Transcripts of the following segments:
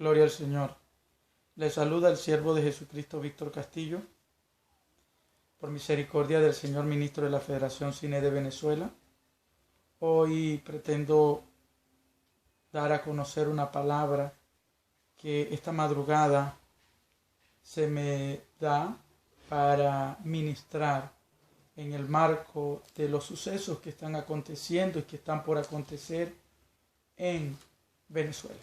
Gloria al Señor. Le saluda el siervo de Jesucristo, Víctor Castillo. Por misericordia del Señor Ministro de la Federación Cine de Venezuela, hoy pretendo dar a conocer una palabra que esta madrugada se me da para ministrar en el marco de los sucesos que están aconteciendo y que están por acontecer en Venezuela.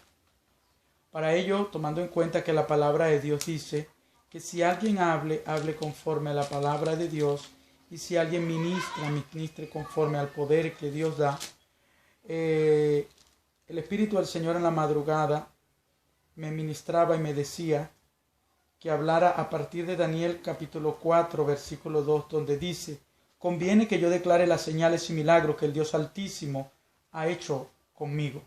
Para ello, tomando en cuenta que la palabra de Dios dice que si alguien hable conforme a la palabra de Dios, y si alguien ministre conforme al poder que Dios da. El Espíritu del Señor en la madrugada me ministraba y me decía que hablara a partir de Daniel capítulo 4, versículo 2, donde dice: conviene que yo declare las señales y milagros que el Dios Altísimo ha hecho conmigo.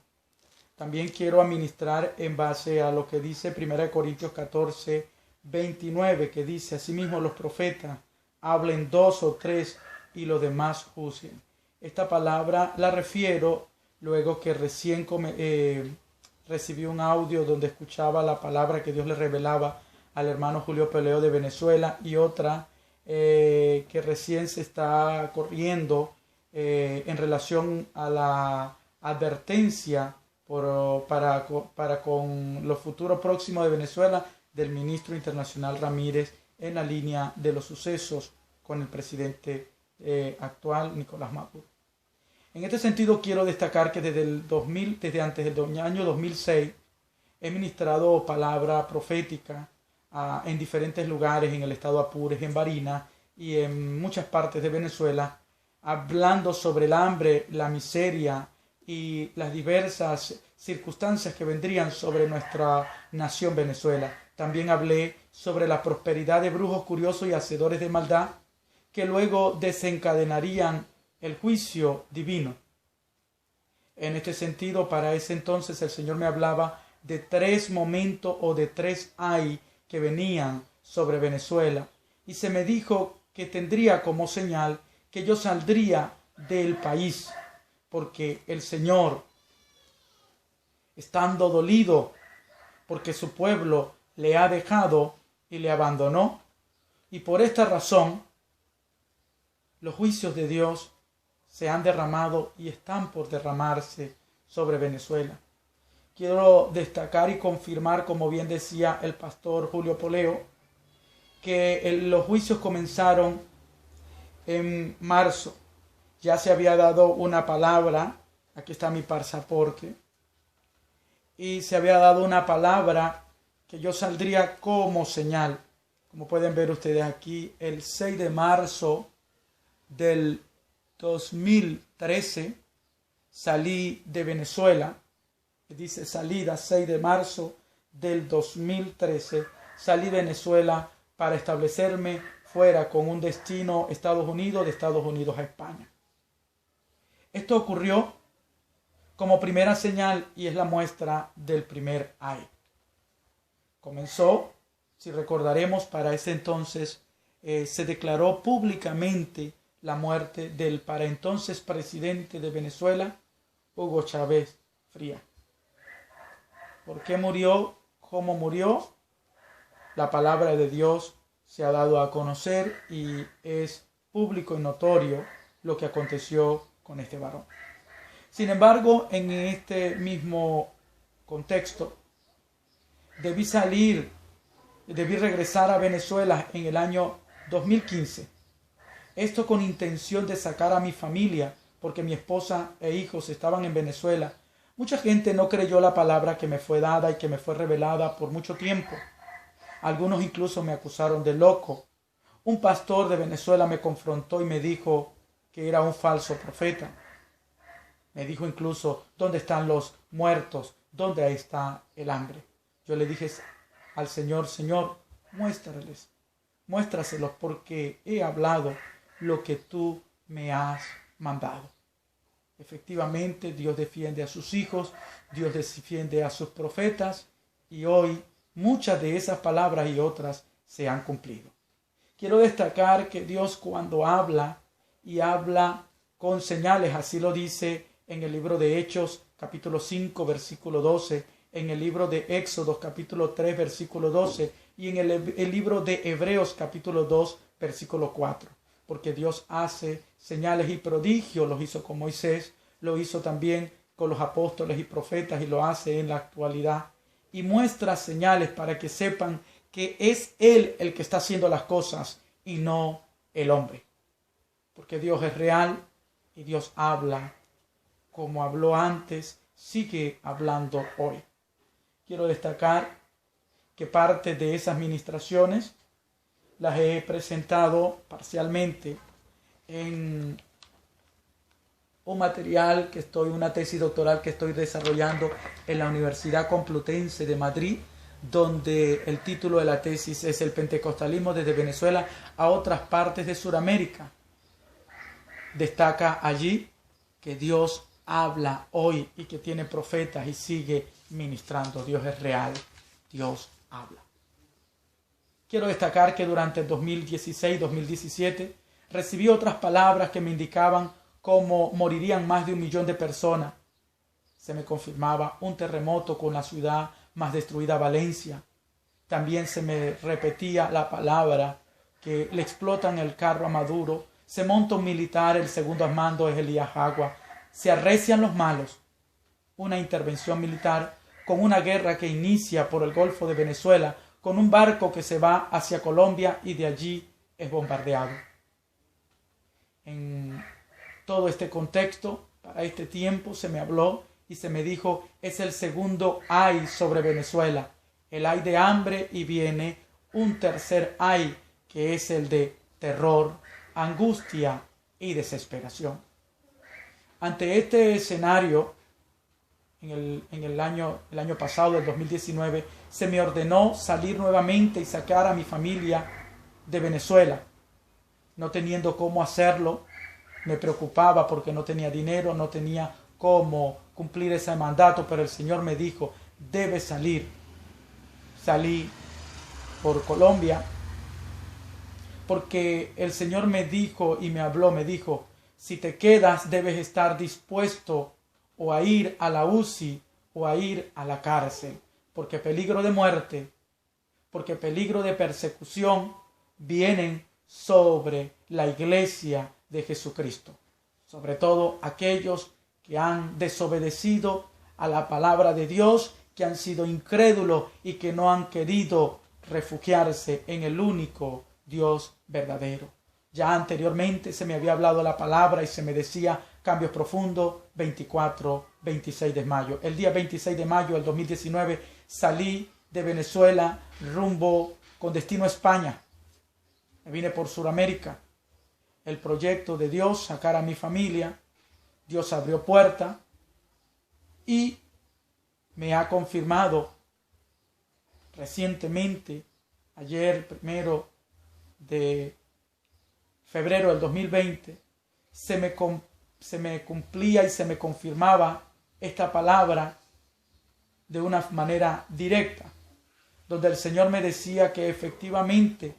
También quiero administrar en base a lo que dice 1 Corintios 14, 29, que dice: asimismo los profetas hablen 2 o 3 y los demás juzguen. Esta palabra la refiero luego que recién recibí un audio donde escuchaba la palabra que Dios le revelaba al hermano Julio Peleo de Venezuela, y otra que recién se está corriendo en relación a la advertencia para con los futuros próximos de Venezuela del ministro internacional Ramírez en la línea de los sucesos con el presidente actual Nicolás Maduro. En este sentido quiero destacar que desde antes del año 2006 he ministrado palabra profética en diferentes lugares en el estado Apure, en Barinas y en muchas partes de Venezuela, hablando sobre el hambre, la miseria y las diversas circunstancias que vendrían sobre nuestra nación Venezuela. También hablé sobre la prosperidad de brujos curiosos y hacedores de maldad que luego desencadenarían el juicio divino. En este sentido, para ese entonces el Señor me hablaba de 3 momentos o de 3 ay que venían sobre Venezuela, y se me dijo que tendría como señal que yo saldría del país, porque el Señor, estando dolido porque su pueblo le ha dejado y le abandonó, y por esta razón los juicios de Dios se han derramado y están por derramarse sobre Venezuela. Quiero destacar y confirmar, como bien decía el pastor Julio Peleo, que los juicios comenzaron en marzo. Ya se había dado una palabra, aquí está mi pasaporte, y se había dado una palabra que yo saldría como señal. Como pueden ver ustedes aquí, el 6 de marzo del 2013 salí de Venezuela. Dice salida 6 de marzo del 2013. Salí de Venezuela para establecerme fuera con un destino Estados Unidos, de Estados Unidos a España. Esto ocurrió como primera señal y es la muestra del primer ay. Comenzó, si recordaremos, para ese entonces se declaró públicamente la muerte del para entonces presidente de Venezuela, Hugo Chávez Frías. ¿Por qué murió? ¿Cómo murió? La palabra de Dios se ha dado a conocer y es público y notorio lo que aconteció con este varón. Sin embargo, en este mismo contexto, debí regresar a Venezuela en el año 2015. Esto con intención de sacar a mi familia, porque mi esposa e hijos estaban en Venezuela. Mucha gente no creyó la palabra que me fue dada y que me fue revelada por mucho tiempo. Algunos incluso me acusaron de loco. Un pastor de Venezuela me confrontó y me dijo que era un falso profeta. Me dijo incluso: ¿dónde están los muertos? ¿Dónde está el hambre? Yo le dije al Señor: Señor, muéstraselos, porque he hablado lo que tú me has mandado. Efectivamente, Dios defiende a sus hijos, Dios defiende a sus profetas, y hoy muchas de esas palabras y otras se han cumplido. Quiero destacar que Dios, cuando habla y habla con señales, así lo dice en el libro de Hechos, capítulo 5, versículo 12, en el libro de Éxodo capítulo 3 versículo 12 y en el libro de Hebreos capítulo 2 versículo 4. Porque Dios hace señales y prodigios, los hizo con Moisés, lo hizo también con los apóstoles y profetas y lo hace en la actualidad. Y muestra señales para que sepan que es Él el que está haciendo las cosas y no el hombre. Porque Dios es real y Dios habla como habló antes, sigue hablando hoy. Quiero destacar que parte de esas ministraciones las he presentado parcialmente en un material una tesis doctoral que estoy desarrollando en la Universidad Complutense de Madrid, donde el título de la tesis es El Pentecostalismo desde Venezuela a otras partes de Sudamérica. Destaca allí que Dios habla hoy y que tiene profetas y sigue ministrando. Dios es real, Dios habla. Quiero destacar que durante el 2016-2017 recibí otras palabras que me indicaban cómo morirían más de 1 millón de personas. Se me confirmaba un terremoto con la ciudad más destruida, Valencia. También se me repetía la palabra que le explotan el carro a Maduro, se monta un militar, el segundo al mando es Elías Agua, se arrecian los malos. Una intervención militar con una guerra que inicia por el Golfo de Venezuela, con un barco que se va hacia Colombia y de allí es bombardeado. En todo este contexto, para este tiempo, se me habló y se me dijo, es el segundo ay sobre Venezuela, el ay de hambre, y viene un tercer ay, que es el de terror, angustia y desesperación. Ante este escenario, en el año pasado, el 2019, se me ordenó salir nuevamente y sacar a mi familia de Venezuela. No teniendo cómo hacerlo, me preocupaba porque no tenía dinero, no tenía cómo cumplir ese mandato, pero el Señor me dijo, debes salir. Salí por Colombia porque el Señor me dijo y me habló, me dijo, si te quedas debes estar dispuesto o a ir a la UCI o a ir a la cárcel, porque peligro de muerte, porque peligro de persecución vienen sobre la iglesia de Jesucristo, sobre todo aquellos que han desobedecido a la palabra de Dios, que han sido incrédulos y que no han querido refugiarse en el único Dios verdadero. Ya anteriormente se me había hablado la palabra y se me decía cambios profundos 24, 26 de mayo. El día 26 de mayo del 2019 salí de Venezuela rumbo con destino a España. Me vine por Sudamérica. El proyecto de Dios, sacar a mi familia. Dios abrió puerta y me ha confirmado recientemente, ayer 1 de febrero del 2020, se me cumplía y se me confirmaba esta palabra de una manera directa, donde el Señor me decía que efectivamente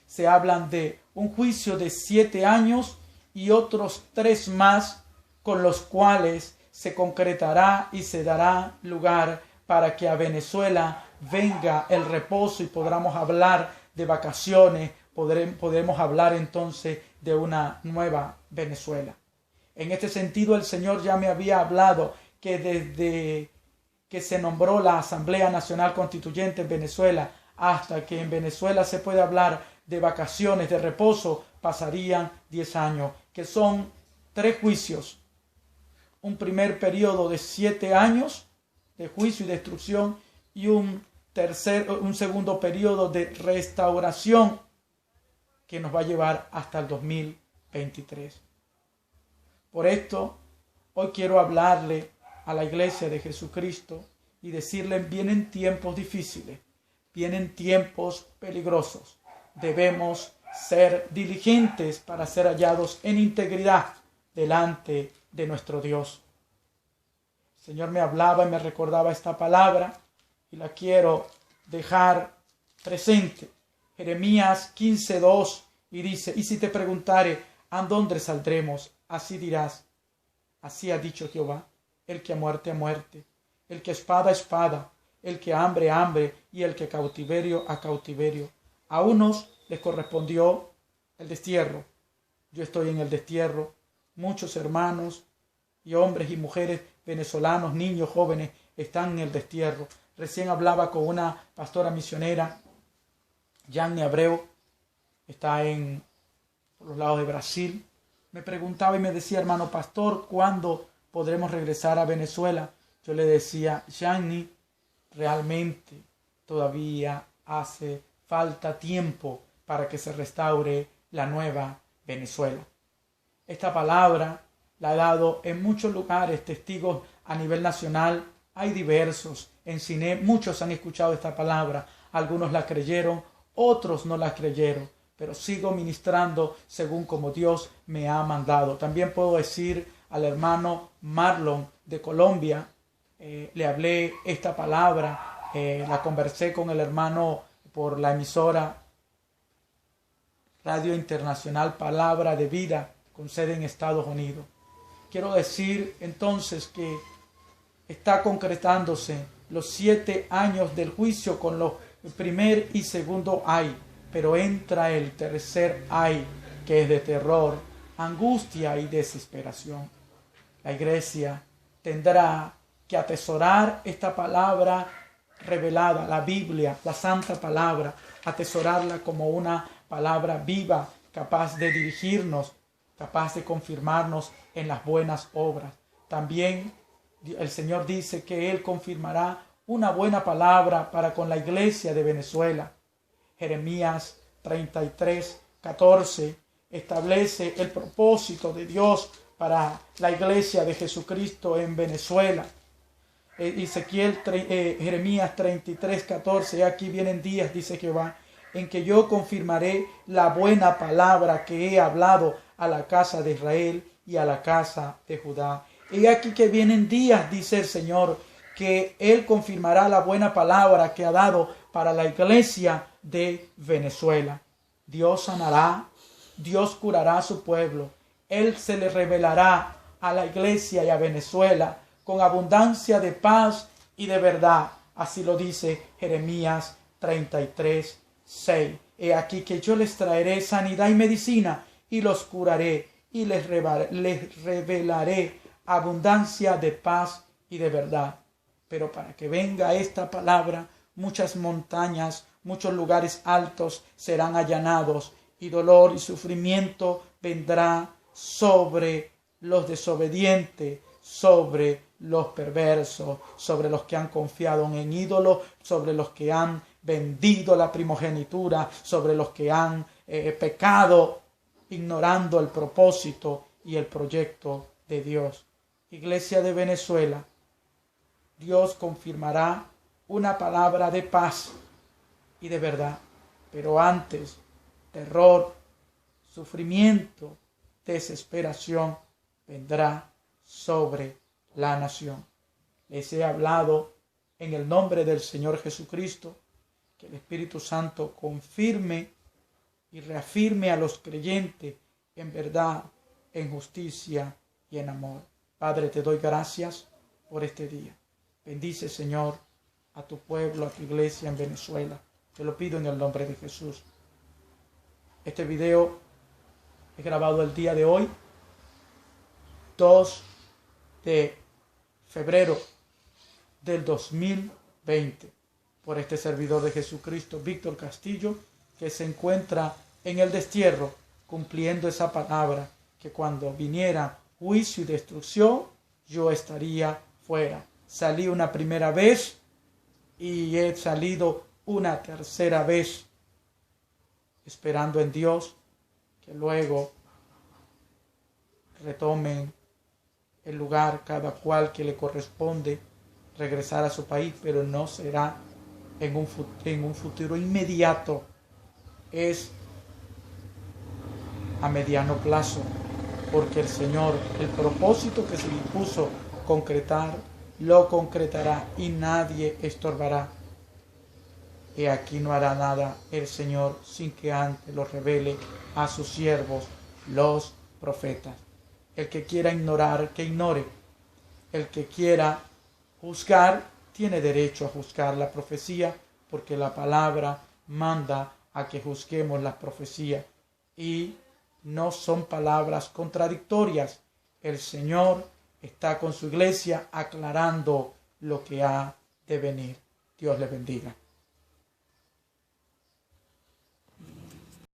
se hablan de un juicio de 7 años y otros 3 más, con los cuales se concretará y se dará lugar para que a Venezuela venga el reposo y podamos hablar de vacaciones, podremos hablar entonces de una nueva Venezuela. En este sentido, el Señor ya me había hablado que desde que se nombró la Asamblea Nacional Constituyente en Venezuela hasta que en Venezuela se puede hablar de vacaciones, de reposo, pasarían 10 años, que son 3 juicios. Un primer periodo de 7 años de juicio y destrucción y un segundo periodo de restauración que nos va a llevar hasta el 2023. Por esto, hoy quiero hablarle a la iglesia de Jesucristo y decirle, vienen tiempos difíciles, vienen tiempos peligrosos. Debemos ser diligentes para ser hallados en integridad delante de nuestro Dios. El Señor me hablaba y me recordaba esta palabra y la quiero dejar presente. Jeremías 15:2 y dice, y si te preguntare, ¿a dónde saldremos? Así dirás, así ha dicho Jehová, el que a muerte, el que espada, espada, el que hambre, hambre, y el que cautiverio, a cautiverio. A unos les correspondió el destierro. Yo estoy en el destierro. Muchos hermanos y hombres y mujeres venezolanos, niños, jóvenes, están en el destierro. Recién hablaba con una pastora misionera, Yanni Abreu, está por los lados de Brasil. Me preguntaba y me decía, hermano pastor, ¿cuándo podremos regresar a Venezuela? Yo le decía, Yanni, realmente todavía hace falta tiempo para que se restaure la nueva Venezuela. Esta palabra la he dado en muchos lugares, testigos a nivel nacional. Hay diversos. En cine muchos han escuchado esta palabra. Algunos la creyeron, otros no la creyeron. Pero sigo ministrando según como Dios me ha mandado. También puedo decir al hermano Marlon de Colombia, le hablé esta palabra, la conversé con el hermano por la emisora Radio Internacional Palabra de Vida, con sede en Estados Unidos. Quiero decir entonces que está concretándose los 7 años del juicio con los primer y segundo ay, pero entra el tercer ay, que es de terror, angustia y desesperación. La iglesia tendrá que atesorar esta palabra revelada, la Biblia, la santa palabra, atesorarla como una palabra viva, capaz de dirigirnos, capaz de confirmarnos en las buenas obras. También el Señor dice que Él confirmará una buena palabra para con la iglesia de Venezuela. Jeremías 33:14 establece el propósito de Dios para la iglesia de Jesucristo en Venezuela. Jeremías 33:14, aquí vienen días, dice Jehová, en que yo confirmaré la buena palabra que he hablado a la casa de Israel y a la casa de Judá. Y aquí que vienen días, dice el Señor, que Él confirmará la buena palabra que ha dado para la iglesia de Venezuela. Dios sanará, Dios curará a su pueblo. Él se le revelará a la iglesia y a Venezuela con abundancia de paz y de verdad. Así lo dice Jeremías 33:6. He aquí que yo les traeré sanidad y medicina y los curaré y les revelaré abundancia de paz y de verdad. Pero para que venga esta palabra, muchas montañas, muchos lugares altos serán allanados y dolor y sufrimiento vendrá sobre los desobedientes, sobre los perversos, sobre los que han confiado en ídolos, sobre los que han vendido la primogenitura, sobre los que han pecado ignorando el propósito y el proyecto de Dios. Iglesia de Venezuela, Dios confirmará una palabra de paz y de verdad, pero antes terror, sufrimiento, desesperación vendrá sobre la nación. Les he hablado en el nombre del Señor Jesucristo, que el Espíritu Santo confirme y reafirme a los creyentes en verdad, en justicia y en amor. Padre, te doy gracias por este día. Bendice, Señor, a tu pueblo, a tu iglesia en Venezuela. Te lo pido en el nombre de Jesús. Este video es grabado el día de hoy, 2 de febrero del 2020, por este servidor de Jesucristo, Víctor Castillo, que se encuentra en el destierro, cumpliendo esa palabra, que cuando viniera juicio y destrucción, yo estaría fuera. Salí una primera vez y he salido una tercera vez, esperando en Dios que luego retomen el lugar cada cual que le corresponde regresar a su país, pero no será en un futuro inmediato, es a mediano plazo, porque el Señor, el propósito que se dispuso concretar, lo concretará y nadie estorbará. Y aquí no hará nada el Señor sin que antes lo revele a sus siervos, los profetas. El que quiera ignorar, que ignore. El que quiera juzgar, tiene derecho a juzgar la profecía, porque la palabra manda a que juzguemos las profecías y no son palabras contradictorias. El Señor está con su iglesia aclarando lo que ha de venir. Dios le bendiga.